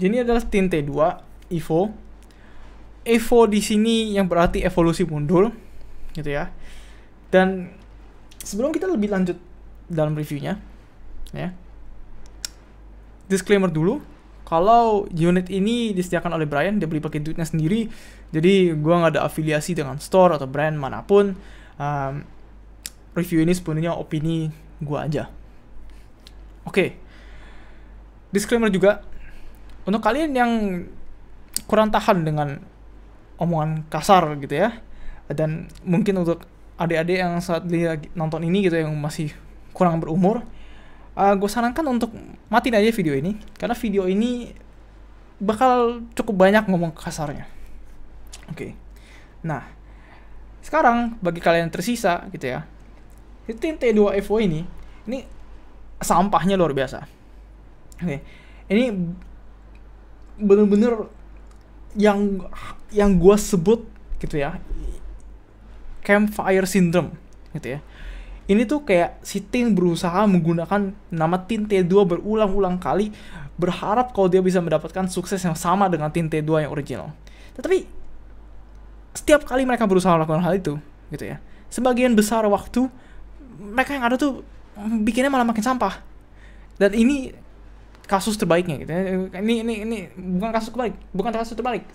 Jadi ini adalah Tint T2 Evo. Evo di sini yang berarti evolusi mundur, gitu ya. Dan sebelum kita lebih lanjut dalam reviewnya, ya, disclaimer dulu, kalau unit ini disediakan oleh Brian, dia beli pakai duitnya sendiri, jadi gua nggak ada afiliasi dengan store atau brand manapun. Review ini sepenuhnya opini gua aja. Oke. Disclaimer juga, untuk kalian yang kurang tahan dengan omongan kasar gitu ya, dan mungkin untuk adik-adik yang saat dia nonton ini gitu yang masih kurang berumur, gue sarankan untuk matiin aja video ini, karena video ini bakal cukup banyak ngomong kasarnya. Oke. Nah, sekarang bagi kalian yang tersisa gitu ya, Tint T2 Evo ini sampahnya luar biasa. Oke. Ini bener-bener yang gue sebut gitu ya, campfire syndrome gitu ya. Ini tuh kayak si Tint berusaha menggunakan nama Tint T2 berulang-ulang kali, berharap kalau dia bisa mendapatkan sukses yang sama dengan Tint T2 yang original. Tetapi setiap kali mereka berusaha melakukan hal itu gitu ya, sebagian besar waktu mereka yang ada tuh bikinnya malah makin sampah. Dan ini kasus terbaiknya gitu ya. Ini bukan kasus terbaik,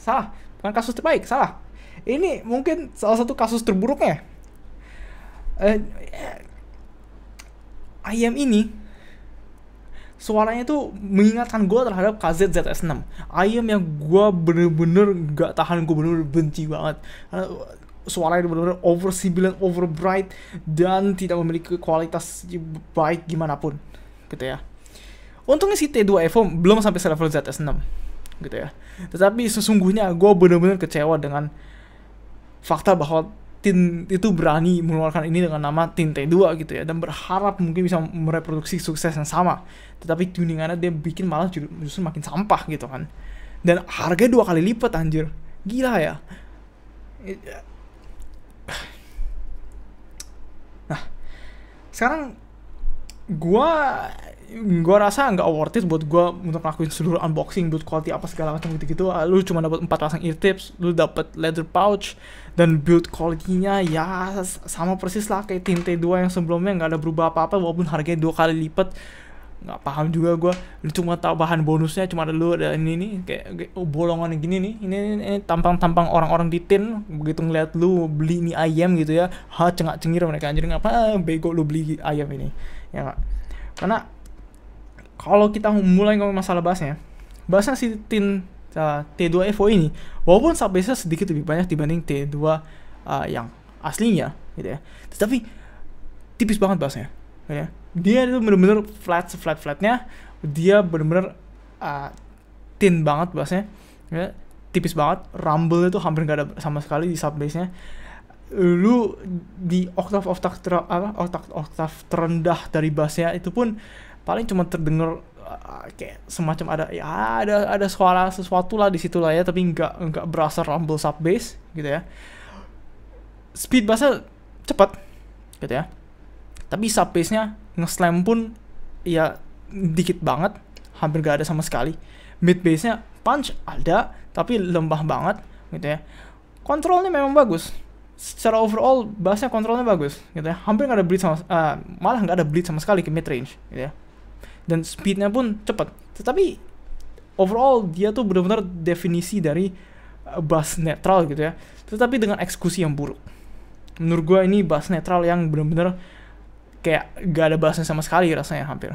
salah. Bukan kasus terbaik, salah. Ini mungkin salah satu kasus terburuknya. Ayam ini suaranya tuh mengingatkan gue terhadap KZ ZS6. Ayam yang gue bener-bener gak tahan, gue bener-bener benci banget. Suaranya bener-bener over sibilant, over bright, dan tidak memiliki kualitas baik gimana pun gitu ya. Untungnya si T2 Evo belum sampai selevel ZS6 gitu ya. Tetapi sesungguhnya gue benar-benar kecewa dengan fakta bahwa Tint itu berani mengeluarkan ini dengan nama Tint T2 gitu ya, dan berharap mungkin bisa mereproduksi sukses yang sama. Tetapi tuningannya dia bikin malah justru makin sampah gitu kan. Dan harganya 2 kali lipat anjir. Gila ya. Nah, sekarang gua rasa nggak worth it buat gua untuk ngelakuin seluruh unboxing, build quality apa segala macam gitu-gitu. Lu cuma dapat 4 pasang ear tips, lu dapat leather pouch, dan build quality-nya ya sama persis lah kayak Tint T2 yang sebelumnya, nggak ada berubah apa-apa walaupun harganya 2 kali lipat. Nggak paham juga gua. Lu cuma tahu bahan bonusnya cuma ada ini kayak bolongan gini nih. Ini tampang-tampang orang-orang di Tint begitu ngeliat lu beli ini ayam gitu ya, cengak-cengir mereka, anjir ngapa bego lu beli ayam ini. Ya nggak? Karena kalau kita mulai ngomong masalah bassnya si Tint T2 Evo ini, walaupun subbase-nya sedikit lebih banyak dibanding T2 yang aslinya gitu ya, tetapi tipis banget bassnya ya. Dia itu bener-bener flat-flatnya, dia bener-bener thin banget bassnya ya, tipis banget. Rumble itu hampir nggak ada sama sekali di subbase-nya. Lu di oktav terendah dari bassnya itu pun paling cuma terdengar kayak semacam ada suara sesuatu lah di situ lah ya, tapi nggak berasa rumble sub bass gitu ya. Speed bassnya cepat gitu ya, tapi sub bassnya nge-slam pun ya dikit banget, hampir nggak ada sama sekali. Mid bassnya punch ada tapi lembah banget gitu ya. Kontrolnya memang bagus, secara overall bassnya kontrolnya bagus gitu ya, hampir nggak ada bleed malah nggak ada bleed sama sekali ke mid range gitu ya. Dan speednya pun cepat. Tetapi overall dia tuh benar-benar definisi dari bass netral gitu ya, tetapi dengan eksekusi yang buruk. Menurut gue ini bass netral yang benar-benar kayak gak ada bassnya sama sekali rasanya hampir.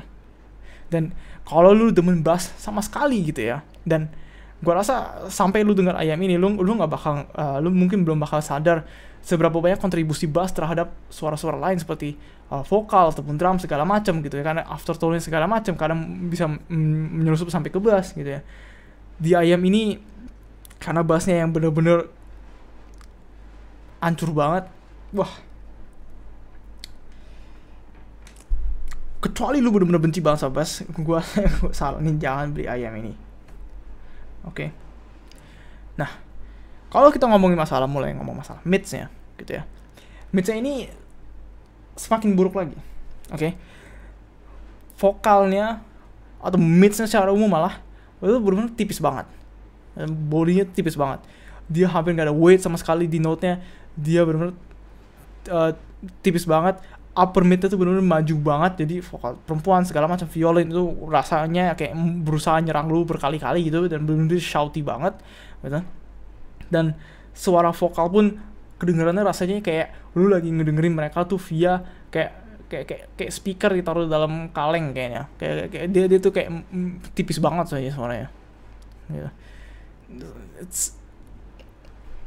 Dan kalau lu demen bass sama sekali gitu ya, dan gue rasa sampai lu dengar ayam ini lu nggak bakal lu mungkin belum bakal sadar seberapa banyak kontribusi bass terhadap suara-suara lain seperti vokal ataupun drum segala macam gitu ya, karena aftertone segala macam kadang bisa menyelusup sampai ke bass gitu ya. Di ayam ini karena bassnya yang bener-bener hancur banget, wah, kecuali lu bener-bener benci banget sama bass, gua saranin jangan beli ayam ini. Oke. Nah, kalau kita mulai ngomong masalah mids-nya gitu ya. Mids-nya ini semakin buruk lagi. Oke. Vokalnya atau mids-nya secara umum malah itu benar-benar tipis banget. Bodinya tipis banget. Dia hampir nggak ada weight sama sekali di note-nya. Dia benar-benar tipis banget. Upper mid-nya tuh benar-benar maju banget. Jadi vokal perempuan segala macam violin itu rasanya kayak berusaha nyerang lu berkali-kali gitu, dan benar-benar shouty banget gitu. Dan suara vokal pun kedengarannya rasanya kayak lu lagi ngedengerin mereka tuh via kayak speaker ditaruh dalam kaleng kayaknya. Kayak dia tuh kayak tipis banget saja suaranya. Gitu.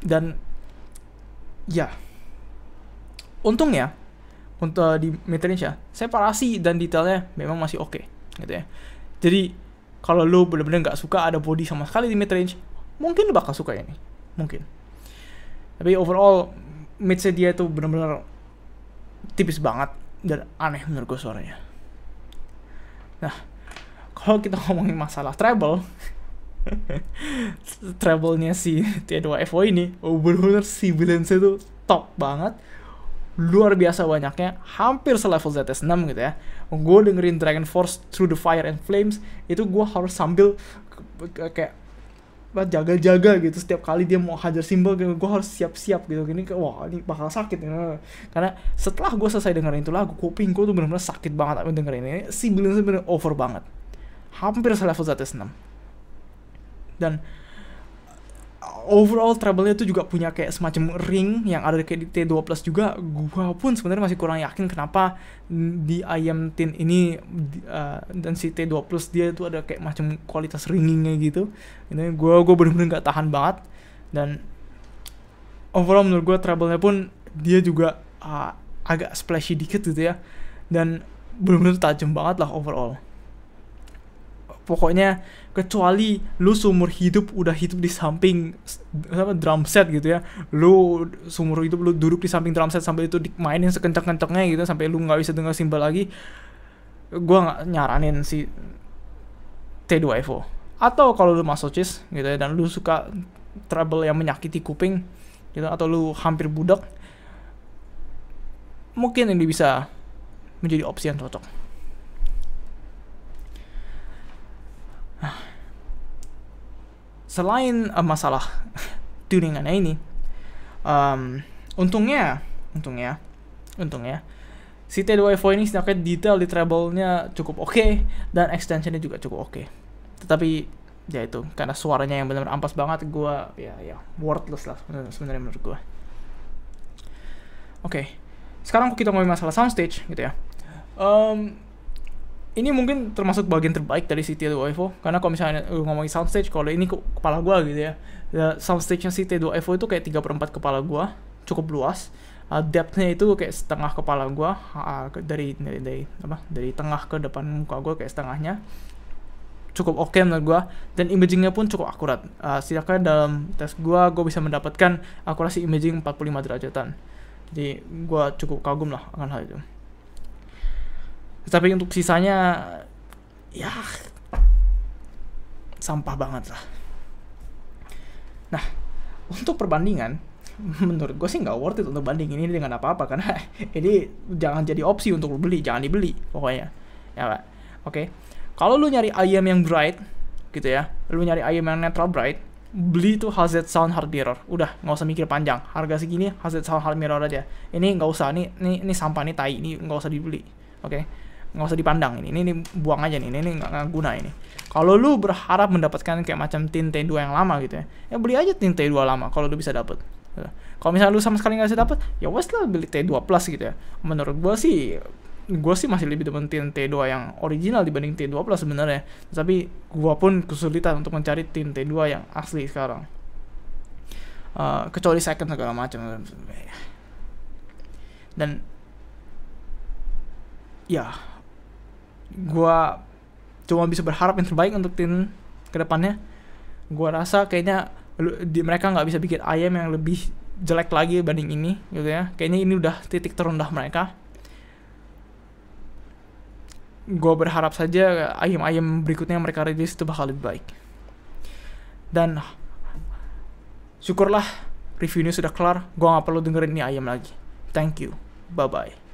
Dan ya, untungnya untuk di mid-range ya, separasi dan detailnya memang masih oke, gitu ya. Jadi kalau lu bener-bener nggak suka ada body sama sekali di mid-range, mungkin lu bakal suka ini, mungkin. Tapi overall mid-nya dia tuh bener-bener tipis banget dan aneh menurut gue suaranya. Nah, kalau kita ngomongin masalah treble, treble-nya si T2FO ini bener-bener si balance-nya tuh top banget, luar biasa banyaknya, hampir selevel ZS6 gitu ya. Gue dengerin Dragon Force Through the Fire and Flames itu gue harus sambil kayak jaga-jaga gitu, setiap kali dia mau hajar simbol gue harus siap-siap gitu. Gini wah ini bakal sakit ya. Karena setelah gue selesai dengerin itu lagu, kuping gue tuh bener-bener sakit banget dengerin ini. Si balance bener over banget, hampir selevel ZS6. Dan overall treble-nya tuh juga punya kayak semacam ring yang ada kayak di T2 Plus juga. Gua pun sebenarnya masih kurang yakin kenapa di IM Tin ini dan si T2 Plus dia tuh ada kayak macam kualitas ringingnya gitu. Ini gua bener-bener nggak tahan banget. Dan overall menurut gua treble-nya pun dia juga agak splashy dikit gitu ya. Dan bener-bener tajam banget lah overall. Pokoknya kecuali lu seumur hidup udah hidup di samping drum set gitu ya, lu seumur hidup lu duduk di samping drum set sampai itu dimainin sekencang-kencangnya gitu sampai lu nggak bisa dengar simbol lagi, gua nggak nyaranin si T2FO. Atau kalau lu masochist gitu ya dan lu suka treble yang menyakiti kuping gitu, atau lu hampir budak, mungkin ini bisa menjadi opsi yang cocok. Selain masalah tuningannya ini, untungnya si T2FO ini sedangkan detail di treble-nya cukup oke dan extension-nya juga cukup oke. Tetapi ya itu karena suaranya yang benar-benar ampas banget, gua ya worthless lah sebenarnya menurut gua. Oke. Sekarang kita ngomongin masalah soundstage gitu ya. Ini mungkin termasuk bagian terbaik dari si T2FO, karena kalau misalnya ngomongin soundstage, kalau ini kepala gua gitu ya, soundstage-nya si T2FO itu kayak 3/4 kepala gua, cukup luas. Depth-nya itu kayak setengah kepala gua, dari tengah ke depan muka gua kayak setengahnya. Cukup oke menurut gua, dan imaging-nya pun cukup akurat. Setidaknya dalam tes gua bisa mendapatkan akurasi imaging 45 derajatan. Jadi gua cukup kagum lah akan hal itu. Tapi untuk sisanya ya sampah banget lah. Nah, untuk perbandingan, menurut gue sih nggak worth it untuk bandingin ini dengan apa-apa, karena ini jangan jadi opsi untuk beli, jangan dibeli pokoknya. Ya Pak. Oke. Kalau lu nyari IM yang bright gitu ya, lu nyari IM yang neutral bright, beli tuh HZ Sound Hard Mirror. Udah, nggak usah mikir panjang. Harga segini HZ Sound Hard Mirror aja. Ini nggak usah, ini sampah, nih tai, ini nggak usah dibeli. Oke. Nggak usah dipandang, ini buang aja nih, ini nggak guna ini. Kalau lu berharap mendapatkan kayak macam tin T2 yang lama gitu ya beli aja tin T2 lama kalau lu bisa dapet. Kalau misalnya lu sama sekali nggak bisa dapet, ya wes lah beli T2 Plus gitu ya. Menurut gue sih masih lebih demen tin T2 yang original dibanding T2 Plus sebenarnya. Tapi gue pun kesulitan untuk mencari tin T2 yang asli sekarang, kecuali second segala macam. Dan ya gua cuma bisa berharap yang terbaik untuk tin kedepannya. Gua rasa kayaknya mereka nggak bisa bikin IM yang lebih jelek lagi banding ini gitu ya. Kayaknya ini udah titik terendah mereka. Gua berharap saja IM berikutnya yang mereka rilis itu bakal lebih baik. Dan syukurlah reviewnya sudah kelar. Gua nggak perlu dengerin ini IM lagi. Thank you. Bye bye.